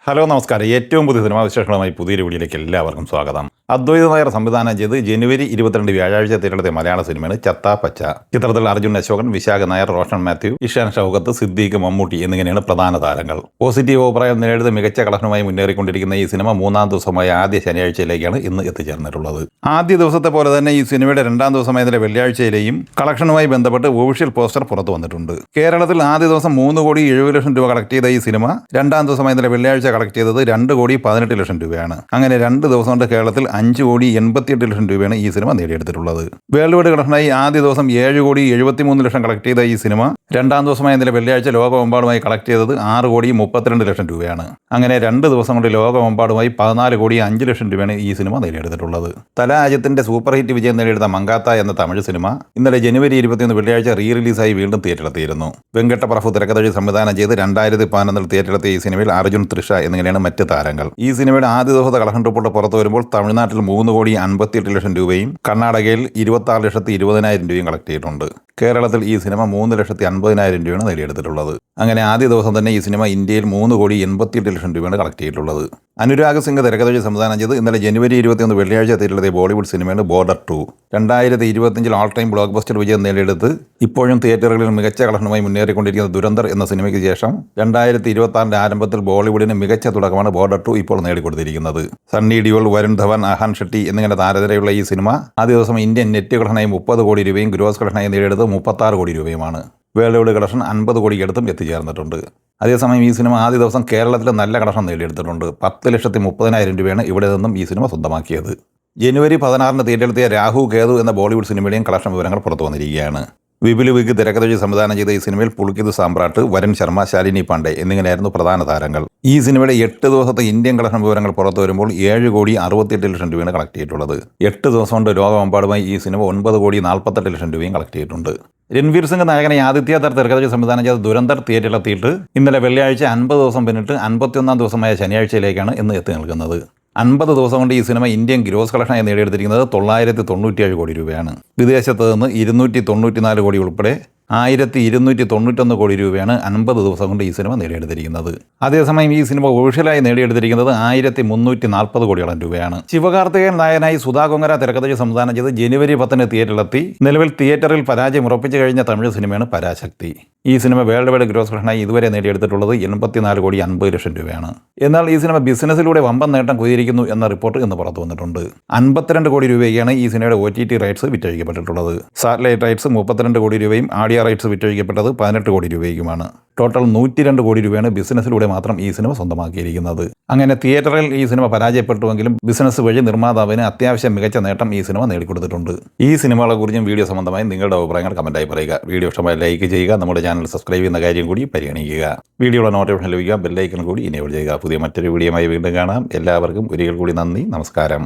Hello നമസ്കാരം. ഏറ്റവും പുതിയ സിനിമാ വിശേഷങ്ങളുമായി പുതിയൊരു വീഡിയോയിലേക്ക് എല്ലാവർക്കും സ്വാഗതം. അദ്വൈത നായർ സംവിധാനം ചെയ്ത് ജനുവരി 22 വ്യാഴാഴ്ച തിരഞ്ഞെടുത്ത മലയാള സിനിമയാണ് ചത്ത പച്ച. ചിത്രത്തിൽ അർജുൻ അശോകൻ, വിശാഖ നായർ, റോഷൻ മാത്യു, ഇഷാൻ ഷൗക്കത്ത്, സിദ്ദീഖ്, മമ്മൂട്ടി എന്നിങ്ങനെയാണ് പ്രധാന താരങ്ങൾ. പോസിറ്റീവ് അഭിപ്രായം നേടിയത് മികച്ച കളക്ഷനുമായി മുന്നേറിക്കൊണ്ടിരിക്കുന്ന ഈ സിനിമ മൂന്നാം ദിവസമായ ആദ്യ ശനിയാഴ്ചയിലേക്കാണ് ഇന്ന് എത്തിച്ചേർന്നിട്ടുള്ളത്. ആദ്യ ദിവസത്തെ പോലെ തന്നെ ഈ സിനിമയുടെ രണ്ടാം ദിവസമായതിന്റെ വെള്ളിയാഴ്ചയിലെയും കളക്ഷനുമായി ബന്ധപ്പെട്ട് ഒഫീഷ്യൽ പോസ്റ്റർ പുറത്തു വന്നിട്ടുണ്ട്. കേരളത്തിൽ ആദ്യ ദിവസം 3,70,00,000 രൂപ കളക്ട് ചെയ്ത ഈ സിനിമ രണ്ടാം ദിവസമായതിന്റെ വെള്ളിയാഴ്ച കളക്ട് ചെയ്തത് 2,18,00,000 രൂപയാണ്. അങ്ങനെ 2 ദിവസം കൊണ്ട് കേരളത്തിൽ 5,88,00,000 രൂപയാണ് ഈ സിനിമ നേടിയെടുത്തിട്ടുള്ളത്. വേൾഡ് വൈഡ് കളക്ഷനായി ആദ്യ ദിവസം 7,73,00,000 കളക്ട് ചെയ്ത ഈ സിനിമ രണ്ടാം ദിവസമായതിന്റെ വെള്ളിയാഴ്ച ലോകമെമ്പാടുമായി കളക്ട് ചെയ്തത് 6,32,00,000 രൂപയാണ്. അങ്ങനെ 2 ദിവസം കൊണ്ട് ലോകമെമ്പാടുമായി 14,05,00,000 രൂപയാണ് ഈ സിനിമ നേടിയെടുത്തിട്ടുള്ളത്. തല അജിത്തിന്റെ സൂപ്പർ ഹിറ്റ് വിജയം നേടിയെടുത്ത മങ്കാത്ത എന്ന തമിഴ് സിനിമ ഇന്നലെ ജനുവരി 21 വെള്ളിയാഴ്ച റീ റിലീസായി വീണ്ടും തിയേറ്ററിലെത്തിയിരുന്നു. വെങ്കട്ടപ്രഭു തിരക്കഥ സംവിധാനം ചെയ്ത് 2011 തിയേറ്ററിലെത്തിയ ഈ സിനിമയിൽ അർജുൻ, തൃഷ എന്നിങ്ങനെയാണ് മറ്റ് താരങ്ങൾ. ഈ സിനിമയുടെ ആദ്യ ദിവസത്തെ കളക്ഷൻ റിപ്പോർട്ട് പുറത്തു വരുമ്പോൾ തമിഴ്നാട്ടിൽ 3,58,00,000 രൂപയും കർണാടകയിൽ 26,20,000 രൂപയും കളക്ട് ചെയ്തിട്ടുണ്ട്. കേരളത്തിൽ ഈ സിനിമ 3,50,000 രൂപയാണ് നേടിയെടുത്തിട്ടുള്ളത്. അങ്ങനെ ആദ്യ ദിവസം തന്നെ ഈ സിനിമ ഇന്ത്യയിൽ 3,88,00,000 രൂപയാണ് കളക്ട് ചെയ്തിട്ടുള്ളത്. അനുരാഗ് സിംഗ് തിരക്കഥ സംവിധാനം ചെയ്ത് ഇന്നലെ ജനുവരി 21 വെള്ളിയാഴ്ച തിയേറ്ററിലെത്തിയ ബോളിവുഡ് സിനിമയാണ് border 2. 2025 all time block buster വിജയം നേടിയെടുത്ത് ഇപ്പോഴും തിയേറ്ററുകളിൽ മികച്ച കളക്ഷനുമായി മുന്നേറിക്കൊണ്ടിരിക്കുന്ന ദുരന്തർ എന്ന സിനിമയ്ക്ക് ശേഷം 2026 ആരംഭത്തിൽ ബോളിവുഡിന് മികച്ച തുടക്കമാണ് ബോർഡർ 2 ഇപ്പോൾ നേടിക്കൊടുത്തിരിക്കുന്നത്. സണ്ണി ഡിയോൾ, വരുൺ ധവൻ, ആഹാൻ ഷെട്ടി എന്നിങ്ങനെ താരനിരയുള്ള ഈ സിനിമ ആദ്യ ദിവസം ഇന്ത്യൻ നെറ്റ് കളക്ഷനായി 30 കോടി രൂപയും ഗ്രോസ് കളക്ഷനായി നേടിയെടുത്ത് 36 കോടി രൂപയുമാണ്. World wide collection 50 കോടിക്കടുത്തും എത്തിച്ചേർന്നിട്ടുണ്ട്. അതേസമയം ഈ സിനിമ ആദ്യ ദിവസം കേരളത്തിൽ നല്ല കളക്ഷൻ നേടിയെടുത്തിട്ടുണ്ട്. 10,30,000 രൂപയാണ് ഇവിടെ നിന്നും ഈ സിനിമ സ്വന്തമാക്കിയത്. ജനുവരി 16 തിയേറ്ററിലെത്തിയ രാഹു കേതു എന്ന ബോളിവുഡ് സിനിമയുടെയും കളക്ഷൻ വിവരങ്ങൾ പുറത്തു വന്നിരിക്കുകയാണ്. വിപുൽ വിഗ് തിരക്കഥ സംവിധാനം ചെയ്ത ഈ സിനിമയിൽ പുൽക്കിത് സാമ്രാട്ട്, വരുൺ ശർമ്മ, ശാലിനി പാണ്ഡെ എന്നിങ്ങനെയായിരുന്നു പ്രധാന താരങ്ങൾ. ഈ സിനിമയുടെ 8 ദിവസത്തെ ഇന്ത്യൻ കളക്ഷൻ വിവരങ്ങൾ പുറത്തു വരുമ്പോൾ 7,68,00,000 രൂപയാണ് കളക്ട് ചെയ്തിട്ടുള്ളത്. 8 ദിവസം കൊണ്ട് ലോകമെമ്പാടുമായി ഈ സിനിമ 9,48,00,000 രൂപയും കളക്ട് ചെയ്തിട്ടുണ്ട്. രൺവീർ സിംഗ് നായകനെ ആദിത്യ ധർ തിരക്കഥ സംവിധാനം ചെയ്ത ദുരന്തർ തിയേറ്ററിലെത്തിയിട്ട് ഇന്നലെ വെള്ളിയാഴ്ച 50 ദിവസം പിന്നിട്ട് 51ാം ദിവസമായ ശനിയാഴ്ചയിലേക്കാണ് ഇന്ന് എത്തി നിൽക്കുന്നത്. 50 ദിവസം കൊണ്ട് ഈ സിനിമ ഇന്ത്യൻ ഗ്രോസ് കളക്ഷനായി നേടിയെടുത്തിരിക്കുന്നത് 997 കോടി രൂപയാണ്. വിദേശത്ത് നിന്ന് 294 കോടി ഉൾപ്പെടെ 1,291 കോടി രൂപയാണ് 50 ദിവസം കൊണ്ട് ഈ സിനിമ നേടിയെടുത്തിരിക്കുന്നത്. അതേസമയം ഈ സിനിമ ഒഫീഷ്യലായി നേടിയെടുത്തിരിക്കുന്നത് 1,340 കോടിയോളം രൂപയാണ്. ശിവകാർത്തികേയൻ നായകനായി സുധാ കൊങ്ങര തിരക്കഥ സംവിധാനം ചെയ്ത് ജനുവരി 10 തിയേറ്ററിലെത്തി നിലവിൽ തിയേറ്ററിൽ പരാജയം ഉറപ്പിച്ചു കഴിഞ്ഞ തമിഴ് സിനിമയാണ് പരാശക്തി. ഈ സിനിമ വേൾഡ് വൈഡ് ഗ്രോസ് കളക്ഷനായി ഇതുവരെ നേടിയെടുത്തിട്ടുള്ളത് 84,50,00,000 രൂപയാണ്. എന്നാൽ ഈ സിനിമ ബിസിനസ്സിലൂടെ വമ്പൻ നേട്ടം കൊയ്തിരിക്കുന്നു എന്ന റിപ്പോർട്ട് ഇന്ന് പുറത്തു വന്നിട്ടുണ്ട്. 52 കോടി രൂപയ്ക്കാണ് ഈ സിനിമയുടെ OTT റൈറ്റ്സ് വിറ്റഴിക്കപ്പെട്ടിട്ടുള്ളത്. സാറ്റലൈറ്റ് റൈറ്റ്സ് 32 കോടി രൂപയും ആഡിയോ റൈറ്റ്സ് വിറ്റഴിക്കപ്പെട്ടത് 18 കോടി രൂപയ്ക്കുമാണ്. ടോട്ടൽ 102 കോടി രൂപയാണ് ബിസിനസ്സിലൂടെ മാത്രം ഈ സിനിമ സ്വന്തമാക്കിയിരിക്കുന്നത്. അങ്ങനെ തിയേറ്ററിൽ ഈ സിനിമ പരാജയപ്പെട്ടുവെങ്കിലും ബിസിനസ് വഴി നിർമ്മാതാവിന് അത്യാവശ്യം മികച്ച നേട്ടം ഈ സിനിമ നേടിക്കൊടുത്തിട്ടുണ്ട്. ഈ സിനിമകളെ കുറിച്ചും വീഡിയോ സംബന്ധമായി നിങ്ങളുടെ അഭിപ്രായങ്ങൾ കമന്റായി പറയുക. വീഡിയോ ഇഷ്ടമായി ലൈക്ക് ചെയ്യുക. നമ്മുടെ ചാനൽ സബ്സ്ക്രൈബ് ചെയ്യുന്ന കാര്യം കൂടി പരിഗണിക്കുക. വീഡിയോയുടെ നോട്ടിഫിക്കേഷൻ ലഭിക്കുക. ബെല്ലൈക്കൺ കൂടി എനേബിൾ ചെയ്യുക. പുതിയ മറ്റൊരു വീഡിയോയുമായി വീണ്ടും കാണാം. എല്ലാവർക്കും ഒരിക്കൽ കൂടി നന്ദി, നമസ്കാരം.